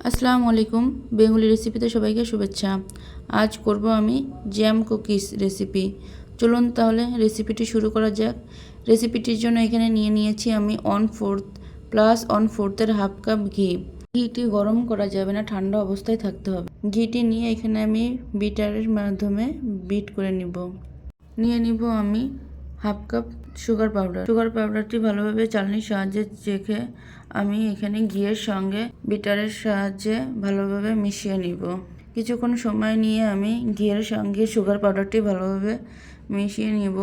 আসসালামু আলাইকুম। বেঙ্গলি রেসিপিতে সবাইকে শুভেচ্ছা। আজ করব আমি জ্যাম কুকিজ রেসিপি। চলুন তাহলে রেসিপিটি শুরু করা যাক। রেসিপিটির জন্য এখানে নিয়েছি আমি 1/4 প্লাস 1/4 হাফ কাপ ঘি। ঘিটি গরম করা যাবে না, ঠান্ডা অবস্থায় থাকতে হবে। ঘিটি নিয়ে এখানে আমি বিটারের মাধ্যমে বিট করে নিব আমি half cup sugar powder. Sugar পাউডারটি ভালোভাবে চালনির সাহায্যে চেখে আমি এখানে ঘিয়ের সঙ্গে বিটারের সাহায্যে ভালোভাবে মিশিয়ে নিব। কিছুক্ষণ সময় নিয়ে আমি ঘিয়ের সঙ্গে সুগার পাউডারটি ভালোভাবে মিশিয়ে নিব।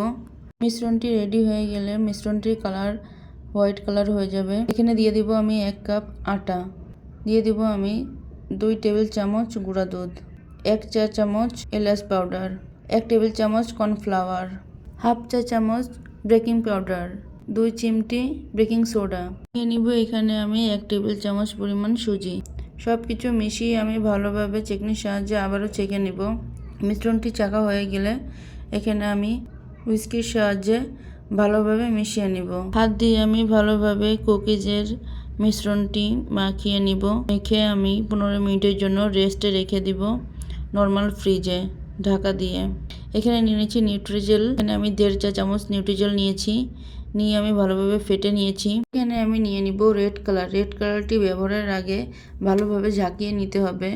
মিশ্রণটি রেডি হয়ে গেলে মিশ্রণটির কালার হোয়াইট কালার হয়ে যাবে। এখানে দিয়ে দিব আমি 1 কাপ আটা, দিয়ে দিব আমি 2 টেবিল চামচ গুঁড়া দুধ, 1 চা চামচ এলাচ পাউডার, 1 টেবিল চামচ কর্নফ্লাওয়ার, হাফ চা চামচ বেকিং পাউডার, 2 চিমটি বেকিং সোডা নিয়ে নিব। এখানে আমি 1 টেবিল চামচ পরিমাণ সুজি। সব কিছু মিশিয়ে আমি ভালোভাবে চেকনির সাহায্যে আবারও চেকে নিব। মিশ্রণটি চাকা হয়ে গেলে এখানে আমি হুইস্কির সাহায্যে ভালোভাবে মিশিয়ে নিব। হাত দিয়ে আমি ভালোভাবে কুকিজের মিশ্রণটি মাখিয়ে নিব। মেখে আমি 15 মিনিটের জন্য রেস্টে রেখে দিব নর্মাল ফ্রিজে ঢাকা দিয়ে। এখানে নিয়েছি নিউট্রিজেল। এখানে আমি 1.5 চা চামচ নিউট্রিজেল নিয়ে আমি ভালোভাবে ফেটে নিয়েছি। এখানে আমি নিয়ে নিব রেড কালার। রেড কালারটি ব্যবহারের আগে ভালোভাবে ঝাঁকিয়ে নিতে হবে।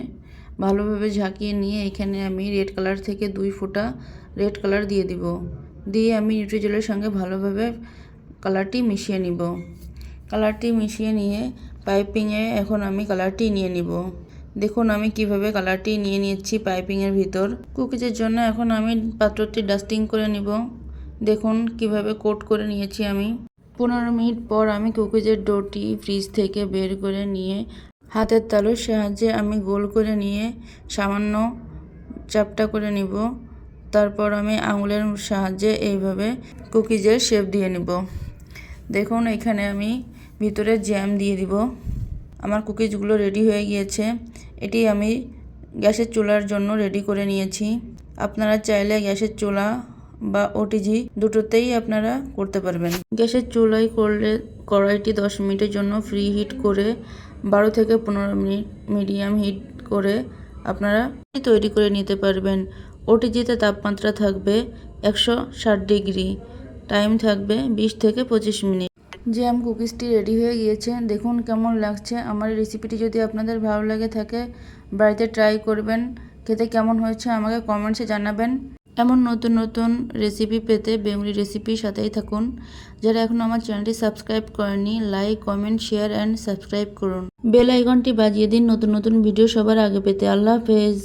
ভালোভাবে ঝাঁকিয়ে নিয়ে এখানে আমি রেড কালার থেকে 2 ফোঁটা রেড কালার দিয়ে দিব। দিয়ে আমি নিউট্রিজেলের সঙ্গে ভালোভাবে কালারটি মিশিয়ে নিব। কালারটি মিশিয়ে নিয়ে পাইপিংয়ে এখন আমি কালারটি নিয়ে নিব। দেখুন আমি কিভাবে কালারটি নিয়ে নিচ্ছি পাইপিংয়ের ভিতর। কুকিজের জন্য এখন আমি পাত্রটি ডাস্টিং করে নিব। দেখুন কিভাবে কোট করে নিয়েছি আমি। 15 মিনিট পর আমি কুকিজের ডোটি ফ্রিজ থেকে বের করে নিয়ে হাতের তালুর সাহায্যে আমি গোল করে নিয়ে সামান্য চাপটা করে নিব। তারপর আমি আঙুলের সাহায্যে এইভাবে কুকিজের শেপ দিয়ে নিব। দেখুন এখানে আমি ভিতরে জ্যাম দিয়ে দিব। আমার কুকিজগুলো রেডি হয়ে গিয়েছে। এটি আমি গ্যাসের চুলার জন্য রেডি করে নিয়েছি। আপনারা চাইলে গ্যাসের চুলা বা ওটিজি দুটোতেই আপনারা করতে পারবেন। গ্যাসের চুলায় করলে কড়াইটি 10 মিনিটের জন্য ফ্রি হিট করে 12 থেকে 15 মিনিট মিডিয়াম হিট করে আপনারা তৈরি করে নিতে পারবেন। ওটিজিতে তাপমাত্রা থাকবে 160 ডিগ্রি, টাইম থাকবে 20 থেকে 25 মিনিট। জ্যাম কুকিজটি রেডি হয়ে গিয়েছে। দেখুন কেমন লাগছে। আমার এই রেসিপিটি যদি আপনাদের ভালো লাগে থাকে বাড়িতে ট্রাই করবেন। খেতে কেমন হয়েছে আমাকে কমেন্টসে জানাবেন। এমন নতুন নতুন রেসিপি পেতে বেঙ্গলি রেসিপির সাথেই থাকুন। যারা এখনও আমার চ্যানেলটি সাবস্ক্রাইব করেনি like comment share and subscribe করুন। বেল আইকনটি বাজিয়ে দিন নতুন নতুন ভিডিও সবার আগে পেতে। আল্লাহ হাফেজ।